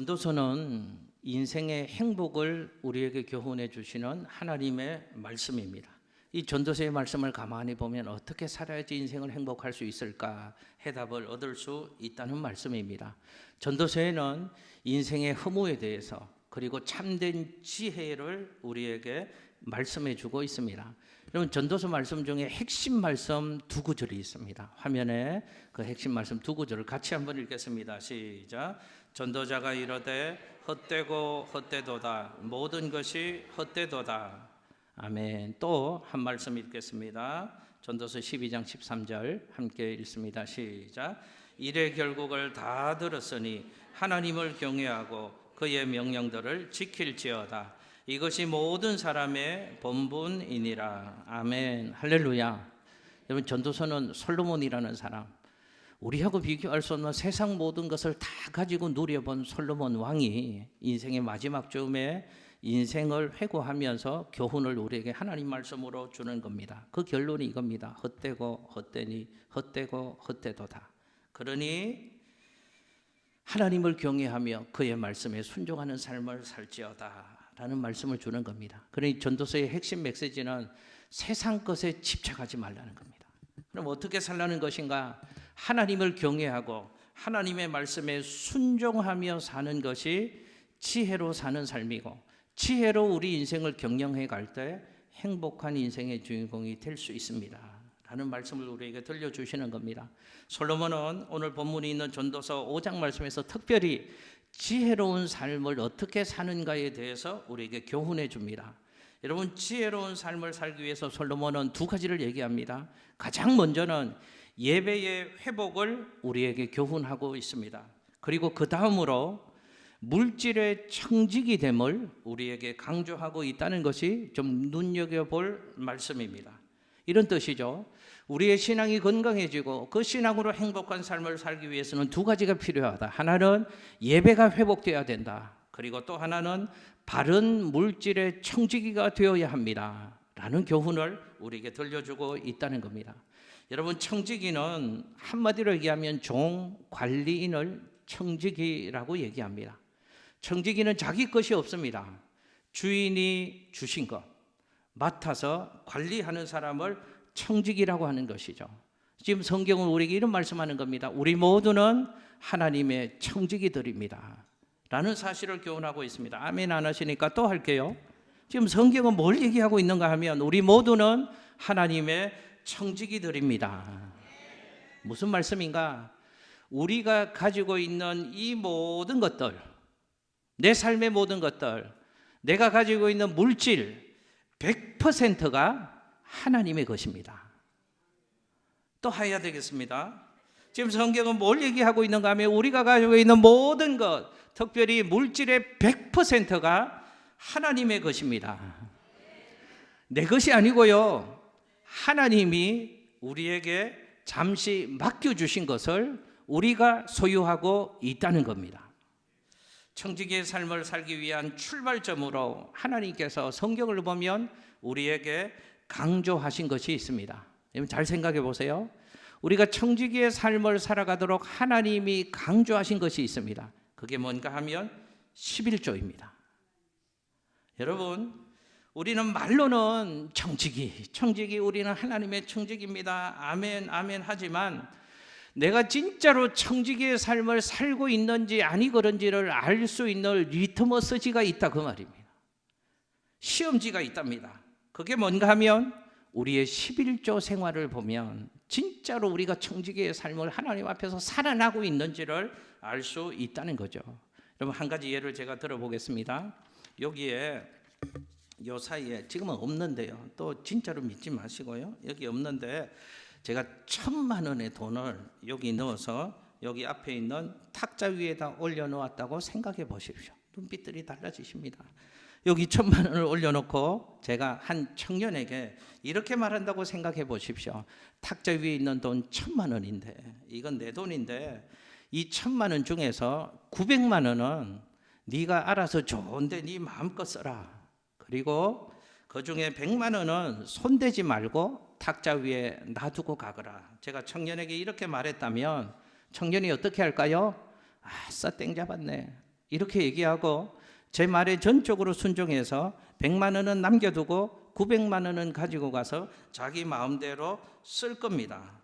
전도서는 인생의 행복을 우리에게 교훈해 주시는 하나님의 말씀입니다. 이 전도서의 말씀을 가만히 보면 어떻게 살아야지 인생을 행복할 수 있을까 해답을 얻을 수 있다는 말씀입니다. 전도서에는 인생의 허무에 대해서 그리고 참된 지혜를 우리에게 말씀해 주고 있습니다. 여러분, 전도서 말씀 중에 핵심 말씀 두 구절이 있습니다. 화면에 그 핵심 말씀 두 구절을 같이 한번 읽겠습니다. 시작. 전도자가 이르되 헛되고 헛되도다. 모든 것이 헛되도다. 아멘. 또 한 말씀 읽겠습니다. 전도서 12장 13절 함께 읽습니다. 시작. 이래 결국을 다 들었으니 하나님을 경외하고 그의 명령들을 지킬지어다. 이것이 모든 사람의 본분이니라. 아멘. 할렐루야. 여러분, 전도서는 솔로몬이라는 사람, 우리하고 비교할 수 없는 세상 모든 것을 다 가지고 누려본 솔로몬 왕이 인생의 마지막 즈음에 인생을 회고하면서 교훈을 우리에게 하나님 말씀으로 주는 겁니다. 그 결론이 이겁니다. 헛되고 헛되니 헛되고 헛되도다. 그러니 하나님을 경외하며 그의 말씀에 순종하는 삶을 살지어다 라는 말씀을 주는 겁니다. 그러니 전도서의 핵심 메시지는 세상 것에 집착하지 말라는 겁니다. 그럼 어떻게 살라는 것인가? 하나님을 경외하고 하나님의 말씀에 순종하며 사는 것이 지혜로 사는 삶이고, 지혜로 우리 인생을 경영해 갈 때 행복한 인생의 주인공이 될 수 있습니다 라는 말씀을 우리에게 들려주시는 겁니다. 솔로몬은 오늘 본문이 있는 전도서 5장 말씀에서 특별히 지혜로운 삶을 어떻게 사는가에 대해서 우리에게 교훈해 줍니다. 여러분, 지혜로운 삶을 살기 위해서 솔로몬은 두 가지를 얘기합니다. 가장 먼저는 예배의 회복을 우리에게 교훈하고 있습니다. 그리고 그 다음으로 물질의 청직이 됨을 우리에게 강조하고 있다는 것이 좀 눈여겨볼 말씀입니다. 이런 뜻이죠. 우리의 신앙이 건강해지고 그 신앙으로 행복한 삶을 살기 위해서는 두 가지가 필요하다. 하나는 예배가 회복되어야 된다. 그리고 또 하나는 바른 물질의 청지기가 되어야 합니다 라는 교훈을 우리에게 들려주고 있다는 겁니다. 여러분, 청지기는 한마디로 얘기하면 종, 관리인을 청지기라고 얘기합니다. 청지기는 자기 것이 없습니다. 주인이 주신 것 맡아서 관리하는 사람을 청지기라고 하는 것이죠. 지금 성경은 우리에게 이런 말씀하는 겁니다. 우리 모두는 하나님의 청지기들입니다 라는 사실을 교훈하고 있습니다. 아멘 안 하시니까 또 할게요. 지금 성경은 뭘 얘기하고 있는가 하면 우리 모두는 하나님의 청지기들입니다. 무슨 말씀인가? 우리가 가지고 있는 이 모든 것들, 내 삶의 모든 것들, 내가 가지고 있는 물질 100%가 하나님의 것입니다. 또 해야 되겠습니다. 지금 성경은 뭘 얘기하고 있는가 하면 우리가 가지고 있는 모든 것, 특별히 물질의 100%가 하나님의 것입니다. 내 것이 아니고요, 하나님이 우리에게 잠시 맡겨주신 것을 우리가 소유하고 있다는 겁니다. 청지기의 삶을 살기 위한 출발점으로 하나님께서 성경을 보면 우리에게 강조하신 것이 있습니다. 잘 생각해 보세요. 우리가 청지기의 삶을 살아가도록 하나님이 강조하신 것이 있습니다. 그게 뭔가 하면 11조입니다. 여러분, 우리는 말로는 청지기 우리는 하나님의 청지기입니다. 아멘 아멘 하지만 내가 진짜로 청지기의 삶을 살고 있는지 아니그런지를 알 수 있는 리트머스지가 있다 그 말입니다. 시험지가 있답니다. 그게 뭔가 하면 우리의 11조 생활을 보면 진짜로 우리가 청지기의 삶을 하나님 앞에서 살아나고 있는지를 알 수 있다는 거죠. 여러분, 한 가지 예를 제가 들어보겠습니다. 여기에 요 사이에 지금은 없는데요, 또 진짜로 믿지 마시고요, 여기 없는데 제가 1,000만 원의 돈을 여기 넣어서 여기 앞에 있는 탁자 위에다 올려놓았다고 생각해 보십시오. 눈빛들이 달라지십니다. 여기 1,000만 원을 올려놓고 제가 한 청년에게 이렇게 말한다고 생각해 보십시오. 탁자 위에 있는 돈 1,000만 원인데, 이건 내 돈인데 이 1,000만 원 중에서 900만 원은 네가 알아서 좋은데 네 마음껏 써라. 그리고 그 중에 100만 원은 손대지 말고 탁자 위에 놔두고 가거라. 제가 청년에게 이렇게 말했다면 청년이 어떻게 할까요? 아싸, 땡 잡았네. 이렇게 얘기하고 제 말에 전적으로 순종해서 100만 원은 남겨두고 900만 원은 가지고 가서 자기 마음대로 쓸 겁니다.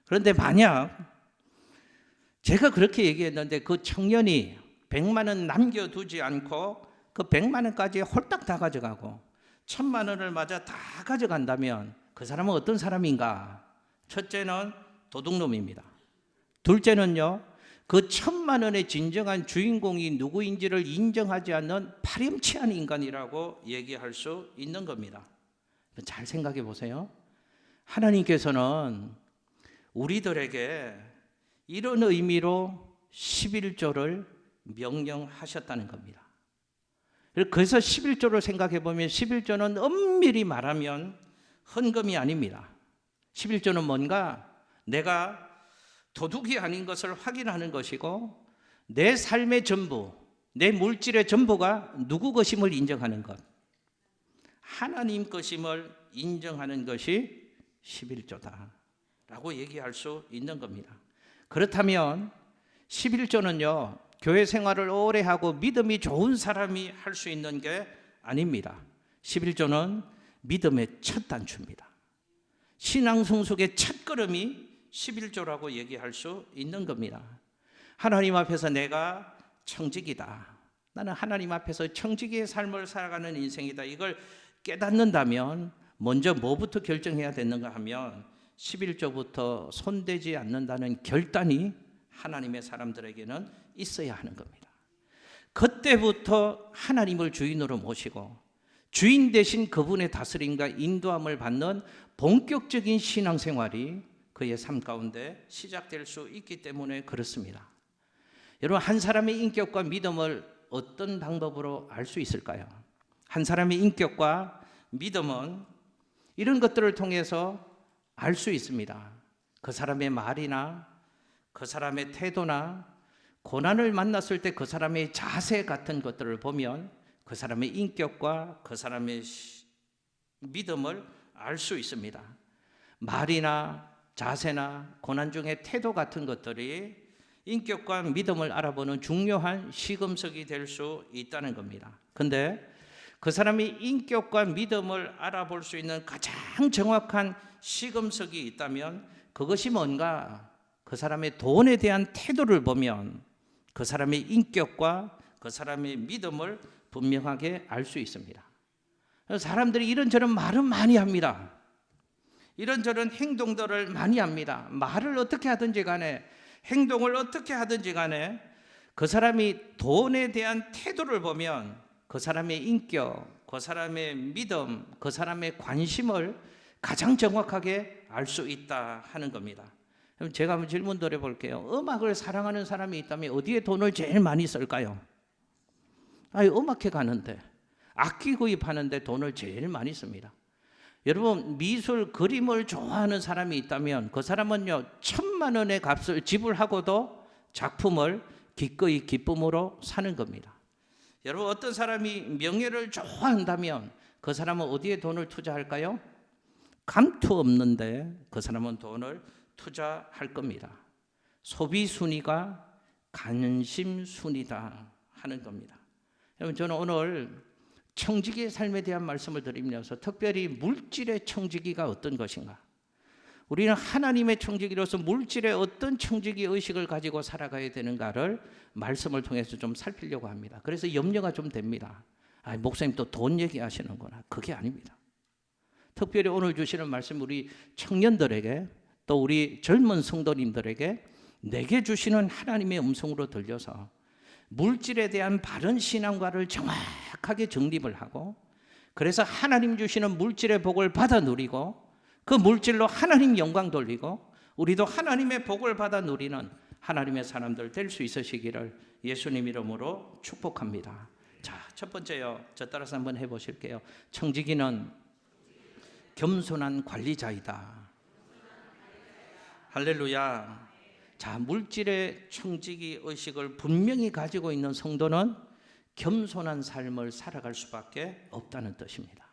그런데 만약 제가 그렇게 얘기했는데 그 청년이 100만 원 남겨두지 않고 그 100만 원까지 홀딱 다 가져가고 1000만 원을 마저 다 가져간다면 그 사람은 어떤 사람인가? 첫째는 도둑놈입니다. 둘째는요, 그 1000만 원의 진정한 주인공이 누구인지를 인정하지 않는 파렴치한 인간이라고 얘기할 수 있는 겁니다. 잘 생각해 보세요. 하나님께서는 우리들에게 이런 의미로 11조를 명령하셨다는 겁니다. 그래서 11조를 생각해 보면 11조는 엄밀히 말하면 헌금이 아닙니다. 11조는 뭔가 내가 도둑이 아닌 것을 확인하는 것이고 내 삶의 전부, 내 물질의 전부가 누구 것임을 인정하는 것, 하나님 것임을 인정하는 것이 11조다라고 얘기할 수 있는 겁니다. 그렇다면 11조는요, 교회 생활을 오래 하고 믿음이 좋은 사람이 할 수 있는 게 아닙니다. 11조는 믿음의 첫 단추입니다. 신앙 성숙의 첫걸음이 11조라고 얘기할 수 있는 겁니다. 하나님 앞에서 내가 청지기다, 나는 하나님 앞에서 청지기의 삶을 살아가는 인생이다, 이걸 깨닫는다면 먼저 뭐부터 결정해야 되는가 하면 11조부터 손대지 않는다는 결단이 하나님의 사람들에게는 있어야 하는 겁니다. 그때부터 하나님을 주인으로 모시고 주인 대신 그분의 다스림과 인도함을 받는 본격적인 신앙생활이 그의 삶 가운데 시작될 수 있기 때문에 그렇습니다. 여러분, 한 사람의 인격과 믿음을 어떤 방법으로 알 수 있을까요? 한 사람의 인격과 믿음은 이런 것들을 통해서 알 수 있습니다. 그 사람의 말이나 그 사람의 태도나 고난을 만났을 때 그 사람의 자세 같은 것들을 보면 그 사람의 인격과 그 사람의 믿음을 알 수 있습니다. 말이나 자세나 고난 중에 태도 같은 것들이 인격과 믿음을 알아보는 중요한 시금석이 될 수 있다는 겁니다. 근데 그 사람이 인격과 믿음을 알아볼 수 있는 가장 정확한 시금석이 있다면 그것이 뭔가, 그 사람의 돈에 대한 태도를 보면 그 사람의 인격과 그 사람의 믿음을 분명하게 알 수 있습니다. 사람들이 이런저런 말은 많이 합니다. 이런저런 행동들을 많이 합니다. 말을 어떻게 하든지 간에, 행동을 어떻게 하든지 간에 그 사람이 돈에 대한 태도를 보면 그 사람의 인격, 그 사람의 믿음, 그 사람의 관심을 가장 정확하게 알 수 있다 하는 겁니다. 그럼 제가 한번 질문 드려볼게요. 음악을 사랑하는 사람이 있다면 어디에 돈을 제일 많이 쓸까요? 음악회 가는데, 악기 구입하는데 돈을 제일 많이 씁니다. 여러분, 미술, 그림을 좋아하는 사람이 있다면 그 사람은요, 1000만 원의 값을 지불하고도 작품을 기꺼이 기쁨으로 사는 겁니다. 여러분, 어떤 사람이 명예를 좋아한다면 그 사람은 어디에 돈을 투자할까요? 감투 없는데 그 사람은 돈을 투자할 겁니다. 소비 순위가 관심 순위다 하는 겁니다. 여러분, 저는 오늘 청지기의 삶에 대한 말씀을 드리면서 특별히 물질의 청지기가 어떤 것인가, 우리는 하나님의 청지기로서 물질의 어떤 청지기 의식을 가지고 살아가야 되는가를 말씀을 통해서 좀 살피려고 합니다. 그래서 염려가 좀 됩니다. 목사님 또 돈 얘기하시는구나. 그게 아닙니다. 특별히 오늘 주시는 말씀, 우리 청년들에게 또 우리 젊은 성도님들에게 내게 주시는 하나님의 음성으로 들려서 물질에 대한 바른 신앙과를 정확하게 정립을 하고, 그래서 하나님 주시는 물질의 복을 받아 누리고 그 물질로 하나님 영광 돌리고 우리도 하나님의 복을 받아 누리는 하나님의 사람들 될 수 있으시기를 예수님 이름으로 축복합니다. 자, 첫 번째요. 저 따라서 한번 해보실게요. 청지기는 겸손한 관리자이다. 할렐루야. 자, 물질의 청지기 의식을 분명히 가지고 있는 성도는 겸손한 삶을 살아갈 수밖에 없다는 뜻입니다.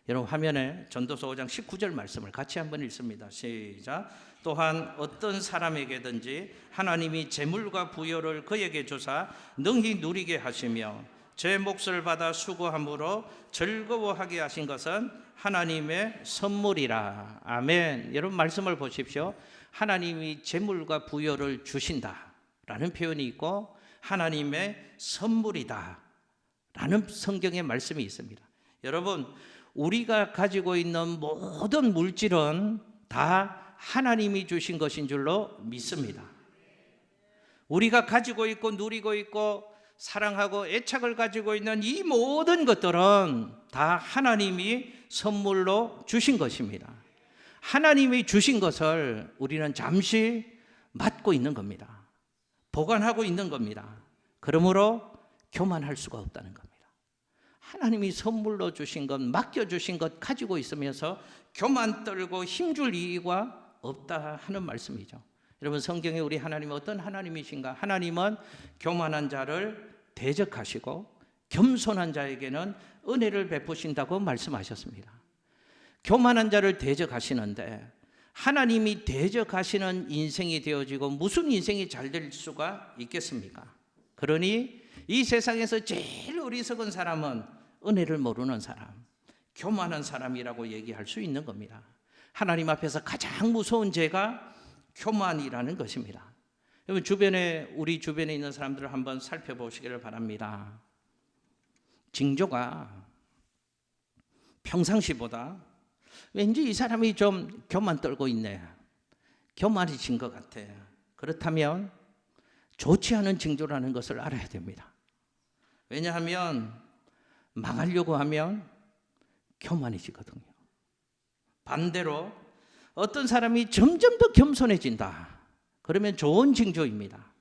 여러분 화면에 전도서 5장 19절 말씀을 같이 한번 읽습니다. 시작. 또한 어떤 사람에게든지 하나님이 재물과 부여를 그에게 주사 능히 누리게 하시며 제 몫을 받아 수고함으로 즐거워하게 하신 것은 하나님의 선물이라. 아멘. 여러분 말씀을 보십시오. 하나님이 재물과 부여를 주신다라는 표현이 있고 하나님의 선물이다 라는 성경의 말씀이 있습니다. 여러분 우리가 가지고 있는 모든 물질은 다 하나님이 주신 것인 줄로 믿습니다. 우리가 가지고 있고 누리고 있고 사랑하고 애착을 가지고 있는 이 모든 것들은 다 하나님이 선물로 주신 것입니다. 하나님이 주신 것을 우리는 잠시 맡고 있는 겁니다. 보관하고 있는 겁니다. 그러므로 교만할 수가 없다는 겁니다. 하나님이 선물로 주신 것, 맡겨주신 것 가지고 있으면서 교만 떨고 힘줄 이유가 없다 하는 말씀이죠. 여러분 성경에 우리 하나님은 어떤 하나님이신가? 하나님은 교만한 자를 대적하시고 겸손한 자에게는 은혜를 베푸신다고 말씀하셨습니다. 교만한 자를 대적하시는데 하나님이 대적하시는 인생이 되어지고 무슨 인생이 잘 될 수가 있겠습니까? 그러니 이 세상에서 제일 어리석은 사람은 은혜를 모르는 사람, 교만한 사람이라고 얘기할 수 있는 겁니다. 하나님 앞에서 가장 무서운 죄가 교만이라는 것입니다. 여러분 우리 주변에 있는 사람들을 한번 살펴보시기를 바랍니다. 징조가 평상시보다 왠지 이 사람이 좀 교만 떨고 있네, 교만해진 것 같아. 그렇다면 좋지 않은 징조라는 것을 알아야 됩니다. 왜냐하면 망하려고 하면 교만해지거든요. 반대로 어떤 사람이 점점 더 겸손해진다, 그러면 좋은 징조입니다.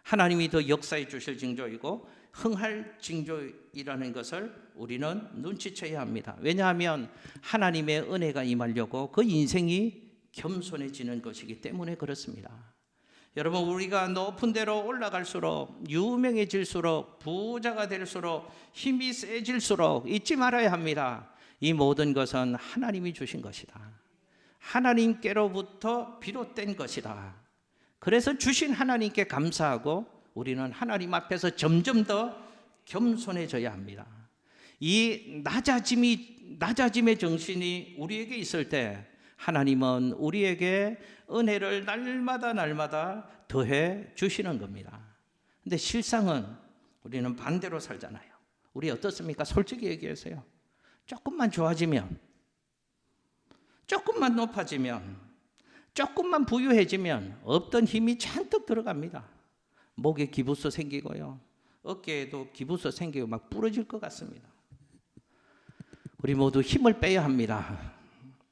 하나님이 더 역사해 주실 징조이고 흥할 징조이라는 것을 우리는 눈치채야 합니다. 왜냐하면 하나님의 은혜가 임하려고 그 인생이 겸손해지는 것이기 때문에 그렇습니다. 여러분 우리가 높은 데로 올라갈수록 유명해질수록 부자가 될수록 힘이 세질수록 잊지 말아야 합니다. 이 모든 것은 하나님이 주신 것이다. 하나님께로부터 비롯된 것이다. 그래서 주신 하나님께 감사하고 우리는 하나님 앞에서 점점 더 겸손해져야 합니다. 이 낮아짐의 정신이 우리에게 있을 때 하나님은 우리에게 은혜를 날마다 더해 주시는 겁니다. 근데 실상은 우리는 반대로 살잖아요. 우리 어떻습니까? 솔직히 얘기하세요. 조금만 좋아지면, 조금만 높아지면, 조금만 부유해지면 없던 힘이 잔뜩 들어갑니다. 목에 기부스 생기고요, 어깨에도 기부스 생기고 막 부러질 것 같습니다. 우리 모두 힘을 빼야 합니다.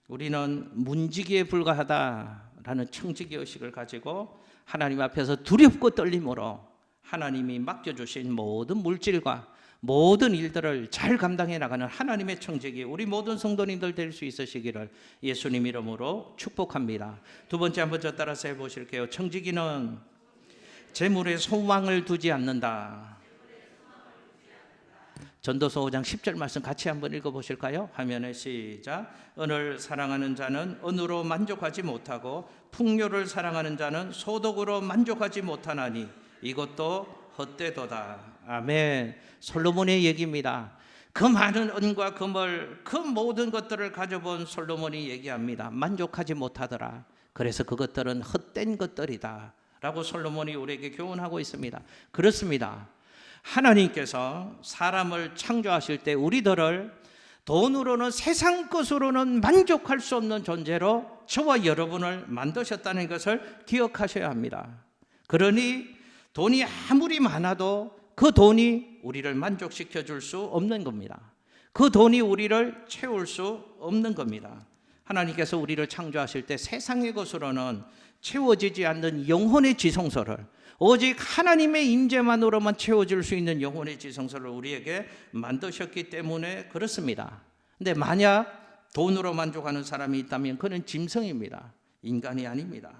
우리는 문지기에 불과하다라는 청지기의식을 가지고 하나님 앞에서 두렵고 떨림으로 하나님이 맡겨주신 모든 물질과 모든 일들을 잘 감당해 나가는 하나님의 청지기, 우리 모든 성도님들 될 수 있으시기를 예수님 이름으로 축복합니다. 두 번째 한번 저 따라서 해보실게요. 청지기는 재물에 소망을 두지 않는다. 전도서 5장 10절 말씀 같이 한번 읽어보실까요? 화면에 시작. 은을 사랑하는 자는 은으로 만족하지 못하고 풍요를 사랑하는 자는 소득으로 만족하지 못하나니 이것도 헛되도다. 아멘. 솔로몬의 얘기입니다. 그 많은 은과 금을, 그 모든 것들을 가져본 솔로몬이 얘기합니다. 만족하지 못하더라. 그래서 그것들은 헛된 것들이다 라고 솔로몬이 우리에게 교훈하고 있습니다. 그렇습니다. 하나님께서 사람을 창조하실 때 우리들을 돈으로는, 세상 것으로는 만족할 수 없는 존재로 저와 여러분을 만드셨다는 것을 기억하셔야 합니다. 그러니 돈이 아무리 많아도 그 돈이 우리를 만족시켜 줄 수 없는 겁니다. 그 돈이 우리를 채울 수 없는 겁니다. 하나님께서 우리를 창조하실 때 세상의 것으로는 채워지지 않는 영혼의 지성소를, 오직 하나님의 임재만으로만 채워질 수 있는 영혼의 지성소를 우리에게 만드셨기 때문에 그렇습니다. 근데 만약 돈으로 만족하는 사람이 있다면 그는 짐승입니다. 인간이 아닙니다.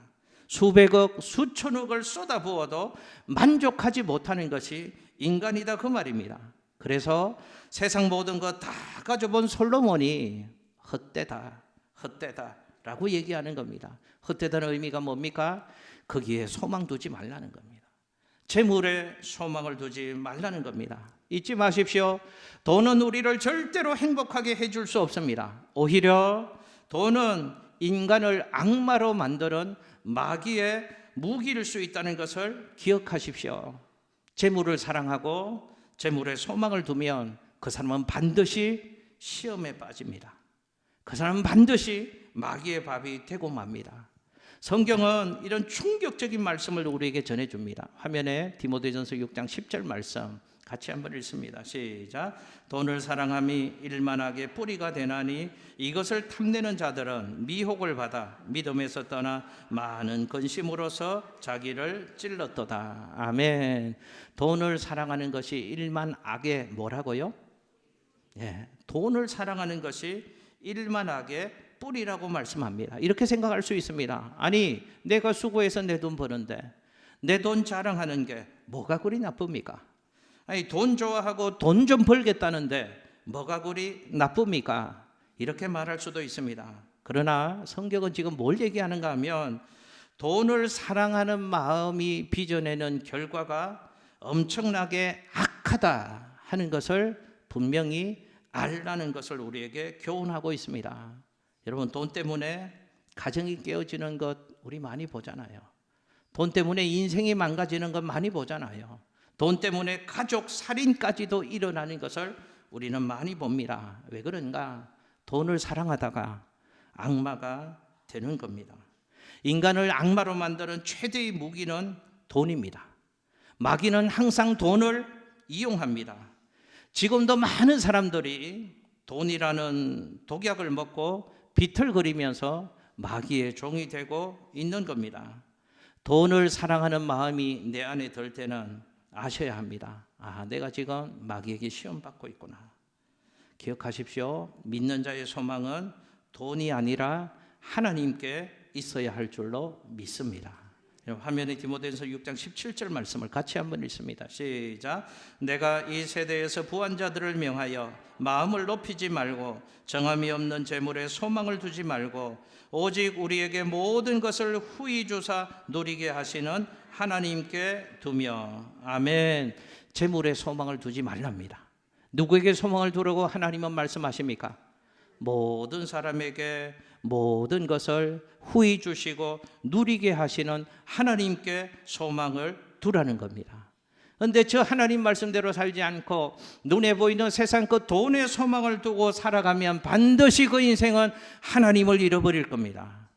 수백억, 수천억을 쏟아부어도 만족하지 못하는 것이 인간이다 그 말입니다. 그래서 세상 모든 것 다 가져본 솔로몬이 헛되다, 헛되다라고 얘기하는 겁니다. 헛되다는 의미가 뭡니까? 거기에 소망 두지 말라는 겁니다. 재물에 소망을 두지 말라는 겁니다. 잊지 마십시오. 돈은 우리를 절대로 행복하게 해줄 수 없습니다. 오히려 돈은 인간을 악마로 만드는 마귀의 무기일 수 있다는 것을 기억하십시오. 재물을 사랑하고 재물에 소망을 두면 그 사람은 반드시 시험에 빠집니다. 그 사람은 반드시 마귀의 밥이 되고 맙니다. 성경은 이런 충격적인 말씀을 우리에게 전해줍니다. 화면에 디모데전서 6장 10절 말씀 같이 한번 읽습니다. 시작. 돈을 사랑함이 일만하게 뿌리가 되나니 이것을 탐내는 자들은 미혹을 받아 믿음에서 떠나 많은 근심으로서 자기를 찔렀도다. 아멘. 돈을 사랑하는 것이 일만 악의 뭐라고요? 돈을 사랑하는 것이 일만 악의 뿌리라고 말씀합니다. 이렇게 생각할 수 있습니다. 아니, 내가 수고해서 내 돈 버는데 내 돈 자랑하는 게 뭐가 그리 나쁩니까? 아니, 돈 좋아하고 돈 좀 벌겠다는데 뭐가 그리 나쁩니까? 이렇게 말할 수도 있습니다. 그러나 성경은 지금 뭘 얘기하는가 하면 돈을 사랑하는 마음이 빚어내는 결과가 엄청나게 악하다 하는 것을 분명히 알라는 것을 우리에게 교훈하고 있습니다. 여러분, 돈 때문에 가정이 깨어지는 것 우리 많이 보잖아요. 돈 때문에 인생이 망가지는 것 많이 보잖아요. 돈 때문에 가족 살인까지도 일어나는 것을 우리는 많이 봅니다. 왜 그런가? 돈을 사랑하다가 악마가 되는 겁니다. 인간을 악마로 만드는 최대의 무기는 돈입니다. 마귀는 항상 돈을 이용합니다. 지금도 많은 사람들이 돈이라는 독약을 먹고 비틀거리면서 마귀의 종이 되고 있는 겁니다. 돈을 사랑하는 마음이 내 안에 들 때는 아셔야 합니다. 내가 지금 마귀에게 시험받고 있구나. 기억하십시오. 믿는 자의 소망은 돈이 아니라 하나님께 있어야 할 줄로 믿습니다. 화면에 디모데전서 6장 17절 말씀을 같이 한번 읽습니다. 시작. 내가 이 세대에서 부한 자들을 명하여 마음을 높이지 말고 정함이 없는 재물에 소망을 두지 말고 오직 우리에게 모든 것을 후히 주사 누리게 하시는 하나님께 두며. 아멘. 재물에 소망을 두지 말랍니다. 누구에게 소망을 두라고 하나님은 말씀하십니까? 모든 사람에게 모든 것을 후히 주시고 누리게 하시는 하나님께 소망을 두라는 겁니다. 그런데 저 하나님 말씀대로 살지 않고 눈에 보이는 세상 그 돈에 소망을 두고 살아가면 반드시 그 인생은 하나님을 잃어버릴 겁니다.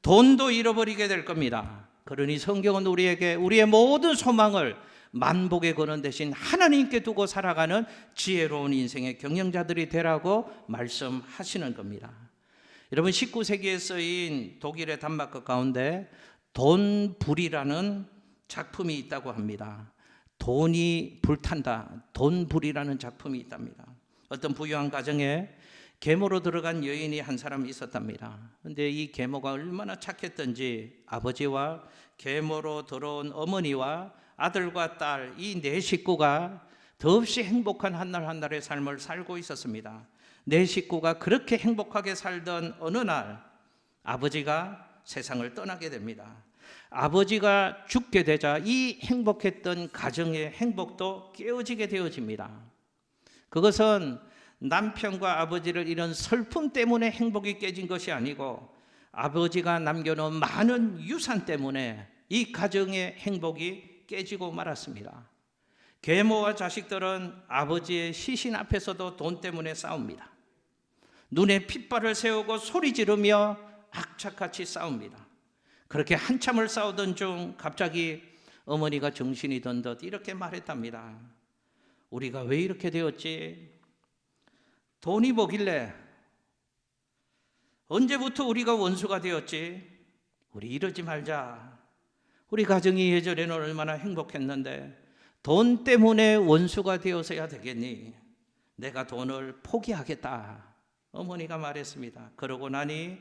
돈도 잃어버리게 될 겁니다. 그러니 성경은 우리에게 우리의 모든 소망을 만복에 거는 대신 하나님께 두고 살아가는 지혜로운 인생의 경영자들이 되라고 말씀하시는 겁니다. 여러분, 19세기에 쓰인 독일의 단막극 가운데 돈불이라는 작품이 있다고 합니다. 돈이 불탄다, 돈불이라는 작품이 있답니다. 어떤 부유한 가정에 계모로 들어간 여인이 한 사람이 있었답니다. 그런데 이 계모가 얼마나 착했던지 아버지와 계모로 들어온 어머니와 아들과 딸 이 네 식구가 더없이 행복한 한날 한날의 삶을 살고 있었습니다. 네 식구가 그렇게 행복하게 살던 어느 날 아버지가 세상을 떠나게 됩니다. 아버지가 죽게 되자 이 행복했던 가정의 행복도 깨어지게 되어집니다. 그것은 남편과 아버지를 잃은 슬픔 때문에 행복이 깨진 것이 아니고 아버지가 남겨놓은 많은 유산 때문에 이 가정의 행복이 깨지고 말았습니다. 계모와 자식들은 아버지의 시신 앞에서도 돈 때문에 싸웁니다. 눈에 핏발을 세우고 소리 지르며 악착같이 싸웁니다. 그렇게 한참을 싸우던 중 갑자기 어머니가 정신이 든 듯 이렇게 말했답니다. 우리가 왜 이렇게 되었지? 돈이 뭐길래? 언제부터 우리가 원수가 되었지? 우리 이러지 말자. 우리 가정이 예전에는 얼마나 행복했는데 돈 때문에 원수가 되어서야 되겠니? 내가 돈을 포기하겠다. 어머니가 말했습니다. 그러고 나니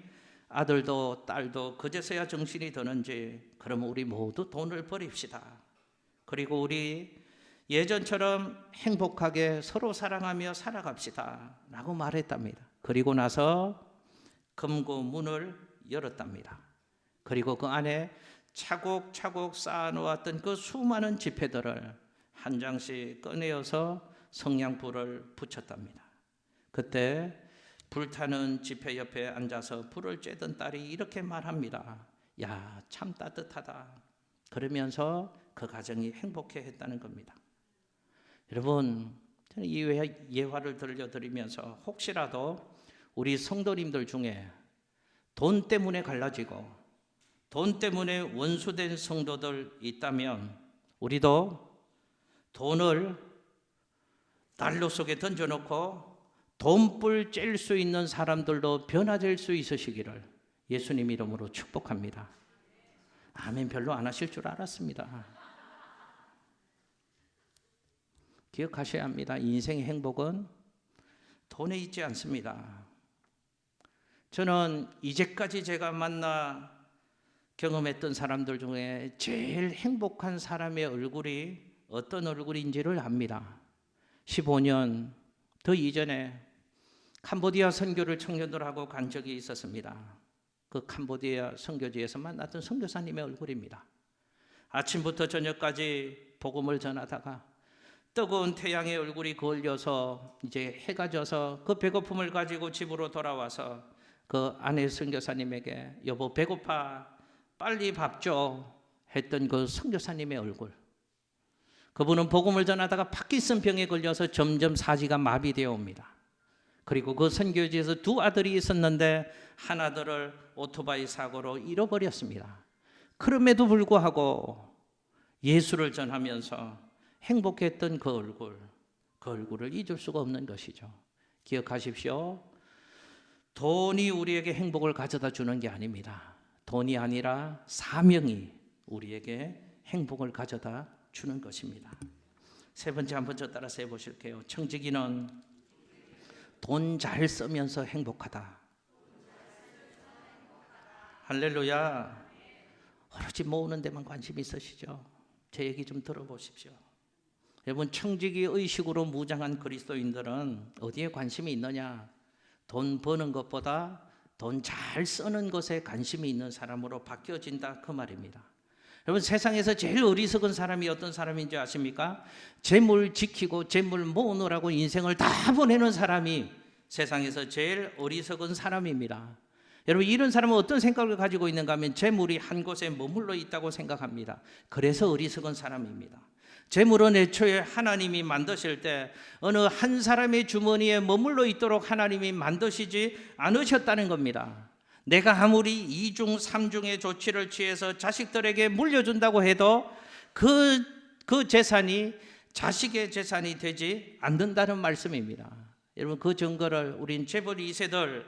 아들도 딸도 그제서야 정신이 드는지 그러면 우리 모두 돈을 버립시다. 그리고 우리 예전처럼 행복하게 서로 사랑하며 살아갑시다 라고 말했답니다. 그리고 나서 금고 문을 열었답니다. 그리고 그 안에 차곡차곡 쌓아놓았던 그 수많은 지폐들을 한 장씩 꺼내어서 성냥불을 붙였답니다. 그때 불타는 지폐 옆에 앉아서 불을 쬐던 딸이 이렇게 말합니다. 야, 참 따뜻하다. 그러면서 그 가정이 행복해했다는 겁니다. 여러분, 저는 이 예화를 들려드리면서 혹시라도 우리 성도님들 중에 돈 때문에 갈라지고 돈 때문에 원수된 성도들 있다면 우리도 돈을 난로 속에 던져놓고 돈불 쬐일 수 있는 사람들도 변화될 수 있으시기를 예수님 이름으로 축복합니다. 아멘 별로 안 하실 줄 알았습니다. 기억하셔야 합니다. 인생의 행복은 돈에 있지 않습니다. 저는 이제까지 제가 만나 경험했던 사람들 중에 제일 행복한 사람의 얼굴이 어떤 얼굴인지를 압니다. 15년 더 이전에 캄보디아 선교를 청년들하고 간 적이 있었습니다. 그 캄보디아 선교지에서 만났던 선교사님의 얼굴입니다. 아침부터 저녁까지 복음을 전하다가 뜨거운 태양의 얼굴이 거울려서 이제 해가 져서 그 배고픔을 가지고 집으로 돌아와서 그 아내 선교사님에게 여보 배고파 빨리 밥 줘 했던 그 선교사님의 얼굴. 그분은 복음을 전하다가 파킨슨 병에 걸려서 점점 사지가 마비되어 옵니다. 그리고 그 선교지에서 두 아들이 있었는데 한 아들을 오토바이 사고로 잃어버렸습니다. 그럼에도 불구하고 예수를 전하면서 행복했던 그 얼굴을 잊을 수가 없는 것이죠. 기억하십시오. 돈이 우리에게 행복을 가져다 주는 게 아닙니다. 돈이 아니라 사명이 우리에게 행복을 가져다 주는 것입니다. 세 번째 한번 저 따라서 해보실게요. 청지기는 돈 잘 쓰면서 행복하다. 할렐루야. 오로지 모으는 데만 관심이 있으시죠? 제 얘기 좀 들어보십시오. 여러분 청지기 의식으로 무장한 그리스도인들은 어디에 관심이 있느냐? 돈 버는 것보다 돈 잘 쓰는 것에 관심이 있는 사람으로 바뀌어진다 그 말입니다. 여러분 세상에서 제일 어리석은 사람이 어떤 사람인지 아십니까? 재물 지키고 재물 모으느라고 인생을 다 보내는 사람이 세상에서 제일 어리석은 사람입니다. 여러분 이런 사람은 어떤 생각을 가지고 있는가 하면 재물이 한 곳에 머물러 있다고 생각합니다. 그래서 어리석은 사람입니다. 재물은 애초에 하나님이 만드실 때 어느 한 사람의 주머니에 머물러 있도록 하나님이 만드시지 않으셨다는 겁니다. 내가 아무리 2중 3중의 조치를 취해서 자식들에게 물려준다고 해도 그 재산이 자식의 재산이 되지 않는다는 말씀입니다. 여러분 그 증거를 우린 재벌 2세들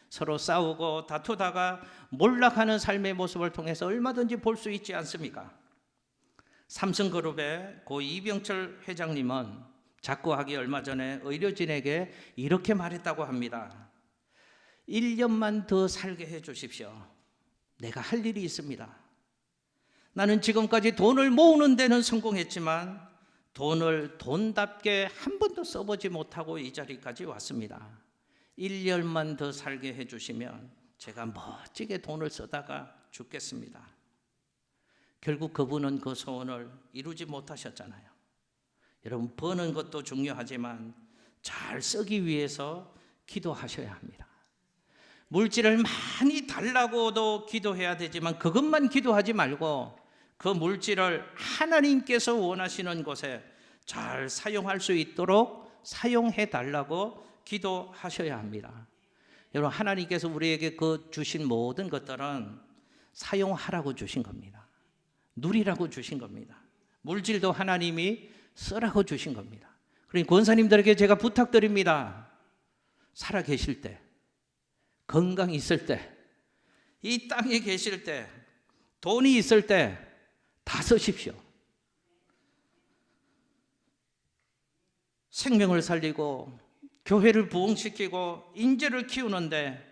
서로 싸우고 다투다가 몰락하는 삶의 모습을 통해서 얼마든지 볼 수 있지 않습니까? 삼성그룹의 고 이병철 회장님은 작고하기 얼마 전에 의료진에게 이렇게 말했다고 합니다. 1년만 더 살게 해 주십시오. 내가 할 일이 있습니다. 나는 지금까지 돈을 모으는 데는 성공했지만 돈을 돈답게 한 번도 써보지 못하고 이 자리까지 왔습니다. 1년만 더 살게 해 주시면 제가 멋지게 돈을 쓰다가 죽겠습니다. 결국 그분은 그 소원을 이루지 못하셨잖아요. 여러분 버는 것도 중요하지만 잘 쓰기 위해서 기도하셔야 합니다. 물질을 많이 달라고도 기도해야 되지만 그것만 기도하지 말고 그 물질을 하나님께서 원하시는 곳에 잘 사용할 수 있도록 사용해 달라고 기도하셔야 합니다. 여러분 하나님께서 우리에게 그 주신 모든 것들은 사용하라고 주신 겁니다. 누리라고 주신 겁니다. 물질도 하나님이 쓰라고 주신 겁니다. 그러니 권사님들에게 제가 부탁드립니다. 살아 계실 때, 건강이 있을 때, 이 땅에 계실 때, 돈이 있을 때 다 쓰십시오. 생명을 살리고 교회를 부흥시키고 인재를 키우는데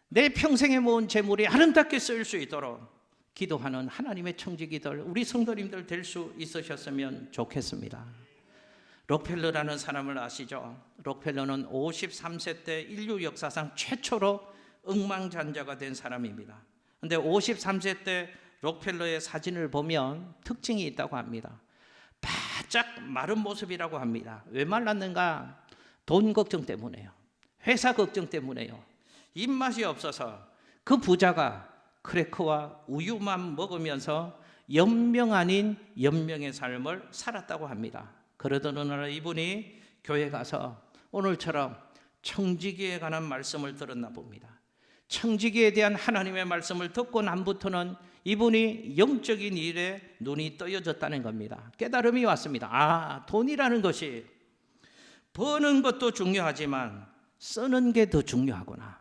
내 평생에 모은 재물이 아름답게 쓰일 수 있도록 기도하는 하나님의 청지기들, 우리 성도님들 될 수 있으셨으면 좋겠습니다. 록펠러라는 사람을 아시죠? 록펠러는 53세 때 인류 역사상 최초로 억망잔자가 된 사람입니다. 그런데 53세 때 록펠러의 사진을 보면 특징이 있다고 합니다. 바짝 마른 모습이라고 합니다. 왜 말랐는가? 돈 걱정 때문에요. 회사 걱정 때문에요. 입맛이 없어서 그 부자가 크래커와 우유만 먹으면서 연명 아닌 연명의 삶을 살았다고 합니다. 그러던 어느 날 이분이 교회 가서 오늘처럼 청지기에 관한 말씀을 들었나 봅니다. 청지기에 대한 하나님의 말씀을 듣고 난부터는 이분이 영적인 일에 눈이 떠여졌다는 겁니다. 깨달음이 왔습니다. 돈이라는 것이 버는 것도 중요하지만 쓰는 게 더 중요하구나.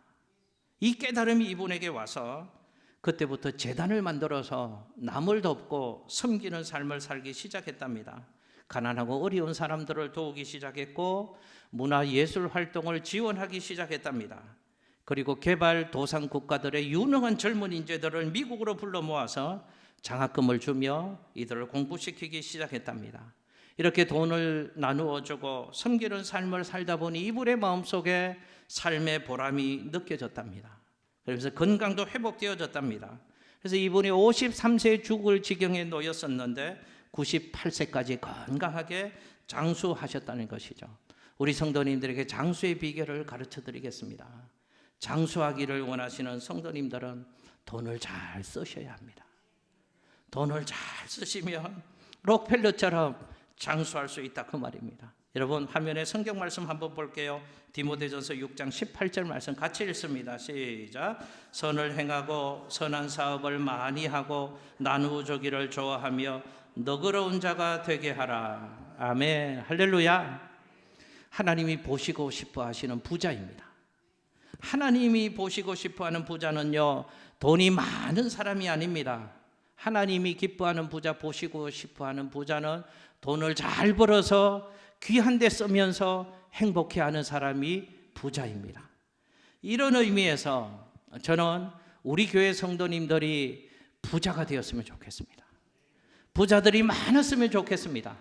이 깨달음이 이분에게 와서 그때부터 제단을 만들어서 남을 돕고 섬기는 삶을 살기 시작했답니다. 가난하고 어려운 사람들을 도우기 시작했고 문화예술 활동을 지원하기 시작했답니다. 그리고 개발도상 국가들의 유능한 젊은 인재들을 미국으로 불러 모아서 장학금을 주며 이들을 공부시키기 시작했답니다. 이렇게 돈을 나누어 주고 섬기는 삶을 살다 보니 이분의 마음속에 삶의 보람이 느껴졌답니다. 그래서 건강도 회복되어졌답니다. 그래서 이분이 53세에 죽을 지경에 놓였었는데 98세까지 건강하게 장수하셨다는 것이죠. 우리 성도님들에게 장수의 비결을 가르쳐 드리겠습니다. 장수하기를 원하시는 성도님들은 돈을 잘 쓰셔야 합니다. 돈을 잘 쓰시면 록펠러처럼 장수할 수 있다 그 말입니다. 여러분 화면에 성경 말씀 한번 볼게요. 디모데전서 6장 18절 말씀 같이 읽습니다. 시작. 선을 행하고 선한 사업을 많이 하고 나누어 주기를 좋아하며 너그러운 자가 되게 하라. 아멘. 할렐루야. 하나님이 보시고 싶어 하시는 부자입니다. 하나님이 보시고 싶어 하는 부자는요, 돈이 많은 사람이 아닙니다. 하나님이 기뻐하는 부자, 보시고 싶어 하는 부자는 돈을 잘 벌어서 귀한 데 쓰면서 행복해하는 사람이 부자입니다. 이런 의미에서 저는 우리 교회 성도님들이 부자가 되었으면 좋겠습니다. 부자들이 많았으면 좋겠습니다.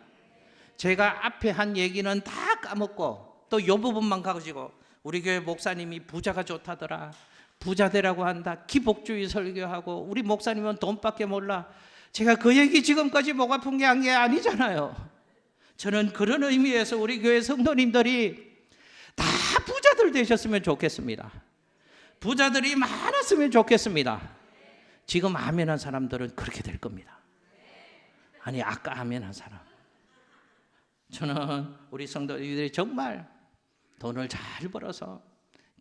제가 앞에 한 얘기는 다 까먹고 또 이 부분만 가지고 우리 교회 목사님이 부자가 좋다더라, 부자 되라고 한다, 기복주의 설교하고 우리 목사님은 돈밖에 몰라. 제가 그 얘기 지금까지 목 아픈 게 한 게 아니잖아요. 저는 그런 의미에서 우리 교회 성도님들이 다 부자들 되셨으면 좋겠습니다. 부자들이 많았으면 좋겠습니다. 지금 아멘한 사람들은 그렇게 될 겁니다. 아니 아까 아멘한 사람, 저는 우리 성도들이 정말 돈을 잘 벌어서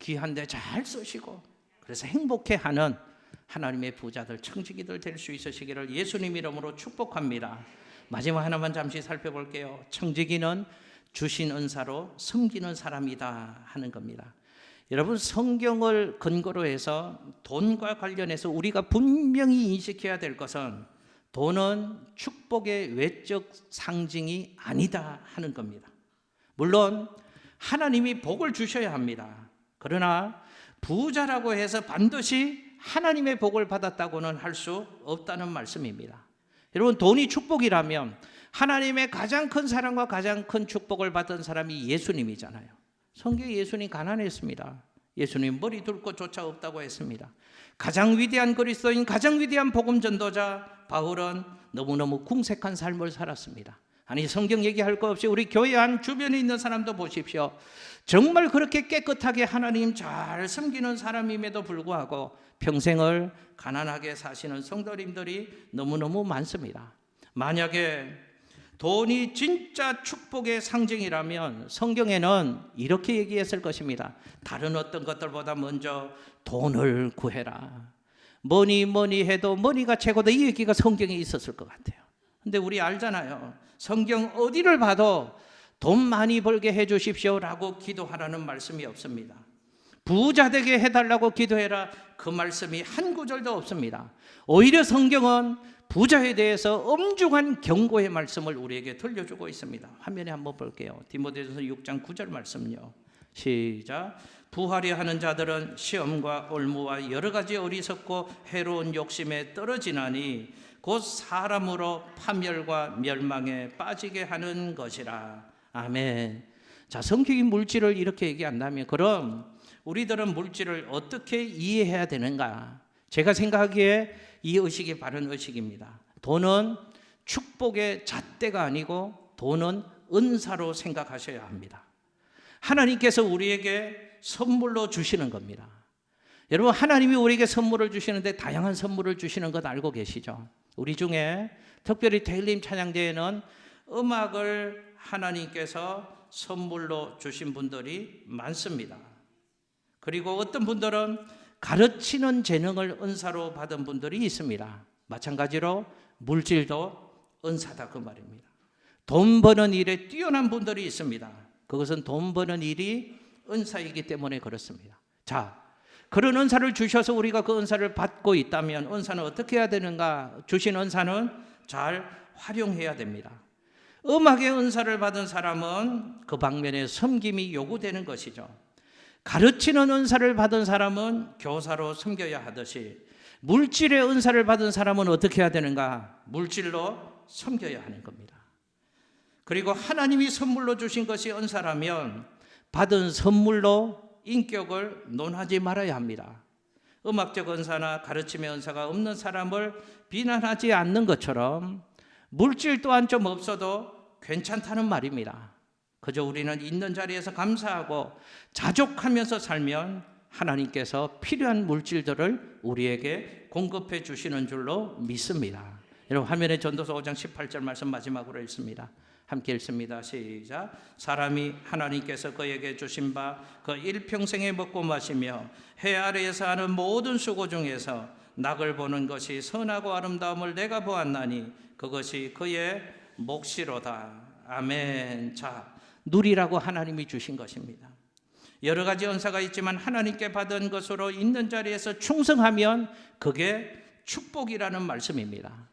귀한 데 잘 쓰시고 그래서 행복해하는 하나님의 부자들, 청지기들 될 수 있으시기를 예수님 이름으로 축복합니다. 마지막 하나만 잠시 살펴볼게요. 청지기는 주신 은사로 섬기는 사람이다 하는 겁니다. 여러분 성경을 근거로 해서 돈과 관련해서 우리가 분명히 인식해야 될 것은 돈은 축복의 외적 상징이 아니다 하는 겁니다. 물론 하나님이 복을 주셔야 합니다. 그러나 부자라고 해서 반드시 하나님의 복을 받았다고는 할 수 없다는 말씀입니다. 여러분 돈이 축복이라면 하나님의 가장 큰 사랑과 가장 큰 축복을 받은 사람이 예수님이잖아요. 성경에 예수님 가난했습니다. 예수님 머리 둘 곳조차 없다고 했습니다. 가장 위대한 그리스도인, 가장 위대한 복음 전도자 바울은 너무너무 궁색한 삶을 살았습니다. 아니 성경 얘기할 거 없이 우리 교회 안 주변에 있는 사람도 보십시오. 정말 그렇게 깨끗하게 하나님 잘 섬기는 사람임에도 불구하고 평생을 가난하게 사시는 성도님들이 너무너무 많습니다. 만약에 돈이 진짜 축복의 상징이라면 성경에는 이렇게 얘기했을 것입니다. 다른 어떤 것들보다 먼저 돈을 구해라. 뭐니 해도 머니가 최고다, 이 얘기가 성경에 있었을 것 같아요. 근데 우리 알잖아요. 성경 어디를 봐도 돈 많이 벌게 해 주십시오라고 기도하라는 말씀이 없습니다. 부자 되게 해달라고 기도해라, 그 말씀이 한 구절도 없습니다. 오히려 성경은 부자에 대해서 엄중한 경고의 말씀을 우리에게 들려주고 있습니다. 화면에 한번 볼게요. 디모데전서 6장 9절 말씀요. 시작. 부하려 하는 자들은 시험과 올무와 여러 가지 어리석고 해로운 욕심에 떨어지나니 곧 사람으로 파멸과 멸망에 빠지게 하는 것이라. 아멘. 자, 성경이 물질을 이렇게 얘기한다면 그럼 우리들은 물질을 어떻게 이해해야 되는가? 제가 생각하기에 이 의식이 바른 의식입니다. 돈은 축복의 잣대가 아니고 돈은 은사로 생각하셔야 합니다. 하나님께서 우리에게 선물로 주시는 겁니다. 여러분, 하나님이 우리에게 선물을 주시는데 다양한 선물을 주시는 것 알고 계시죠? 우리 중에 특별히 대일림 찬양대회는 음악을 하나님께서 선물로 주신 분들이 많습니다. 그리고 어떤 분들은 가르치는 재능을 은사로 받은 분들이 있습니다. 마찬가지로 물질도 은사다 그 말입니다. 돈 버는 일에 뛰어난 분들이 있습니다. 그것은 돈 버는 일이 은사이기 때문에 그렇습니다. 자, 그런 은사를 주셔서 우리가 그 은사를 받고 있다면 은사는 어떻게 해야 되는가? 주신 은사는 잘 활용해야 됩니다. 음악의 은사를 받은 사람은 그 방면에 섬김이 요구되는 것이죠. 가르치는 은사를 받은 사람은 교사로 섬겨야 하듯이 물질의 은사를 받은 사람은 어떻게 해야 되는가? 물질로 섬겨야 하는 겁니다. 그리고 하나님이 선물로 주신 것이 은사라면 받은 선물로 인격을 논하지 말아야 합니다. 음악적 은사나 가르침의 은사가 없는 사람을 비난하지 않는 것처럼 물질 또한 좀 없어도 괜찮다는 말입니다. 그저 우리는 있는 자리에서 감사하고 자족하면서 살면 하나님께서 필요한 물질들을 우리에게 공급해 주시는 줄로 믿습니다. 여러분, 화면에 전도서 5장 18절 말씀 마지막으로 읽습니다. 함께 읽습니다. 시작. 사람이 하나님께서 그에게 주신 바 그 일평생에 먹고 마시며 해 아래에서 하는 모든 수고 중에서 낙을 보는 것이 선하고 아름다움을 내가 보았나니 그것이 그의 몫이로다. 아멘. 자, 누리라고 하나님이 주신 것입니다. 여러 가지 은사가 있지만 하나님께 받은 것으로 있는 자리에서 충성하면 그게 축복이라는 말씀입니다.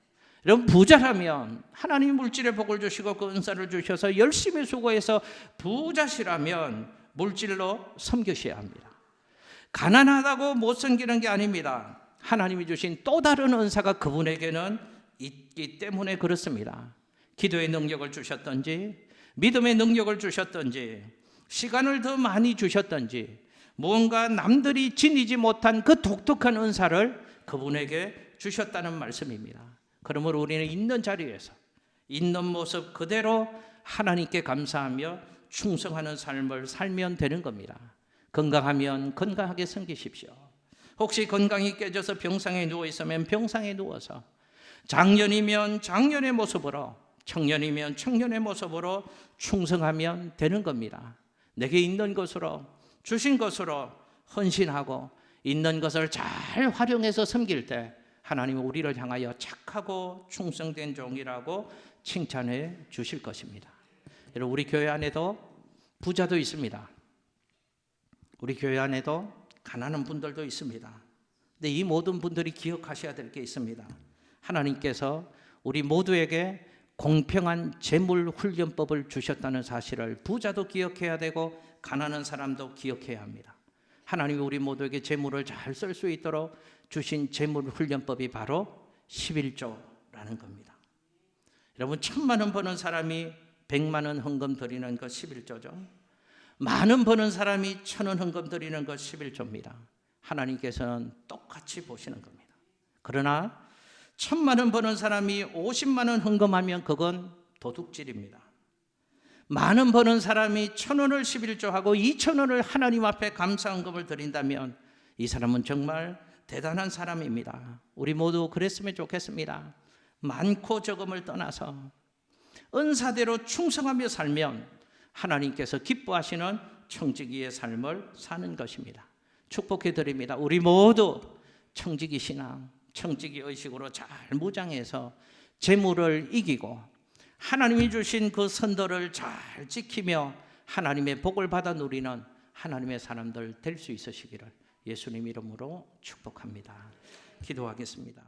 여러분, 부자라면 하나님이 물질의 복을 주시고 그 은사를 주셔서 열심히 수고해서 부자시라면 물질로 섬기셔야 합니다. 가난하다고 못 섬기는 게 아닙니다. 하나님이 주신 또 다른 은사가 그분에게는 있기 때문에 그렇습니다. 기도의 능력을 주셨던지 믿음의 능력을 주셨던지 시간을 더 많이 주셨던지 무언가 남들이 지니지 못한 그 독특한 은사를 그분에게 주셨다는 말씀입니다. 그러므로 우리는 있는 자리에서 있는 모습 그대로 하나님께 감사하며 충성하는 삶을 살면 되는 겁니다. 건강하면 건강하게 섬기십시오. 혹시 건강이 깨져서 병상에 누워 있으면 병상에 누워서, 장년이면 장년의 모습으로, 청년이면 청년의 모습으로 충성하면 되는 겁니다. 내게 있는 것으로, 주신 것으로 헌신하고 있는 것을 잘 활용해서 섬길 때 하나님은 우리를 향하여 착하고 충성된 종이라고 칭찬해 주실 것입니다. 여러분, 우리 교회 안에도 부자도 있습니다. 우리 교회 안에도 가난한 분들도 있습니다. 근데 이 모든 분들이 기억하셔야 될 게 있습니다. 하나님께서 우리 모두에게 공평한 재물 훈련법을 주셨다는 사실을 부자도 기억해야 되고 가난한 사람도 기억해야 합니다. 하나님이 우리 모두에게 재물을 잘 쓸 수 있도록 주신 재물 훈련법이 바로 11조라는 겁니다. 여러분, 1,000만 원 버는 사람이 100만 원 헌금 드리는 것 11조죠. 만 원 버는 사람이 1,000원 헌금 드리는 것 11조입니다. 하나님께서는 똑같이 보시는 겁니다. 그러나 1,000만 원 버는 사람이 50만 원 헌금하면 그건 도둑질입니다. 만 원 버는 사람이 1,000원을 11조하고 2,000원을 하나님 앞에 감사 헌금을 드린다면 이 사람은 정말 대단한 사람입니다. 우리 모두 그랬으면 좋겠습니다. 많고 적음을 떠나서 은사대로 충성하며 살면 하나님께서 기뻐하시는 청지기의 삶을 사는 것입니다. 축복해 드립니다. 우리 모두 청지기 신앙, 청지기 의식으로 잘 무장해서 재물을 이기고 하나님이 주신 그 선도를 잘 지키며 하나님의 복을 받아 누리는 하나님의 사람들 될 수 있으시기를 예수님 이름으로 축복합니다. 기도하겠습니다.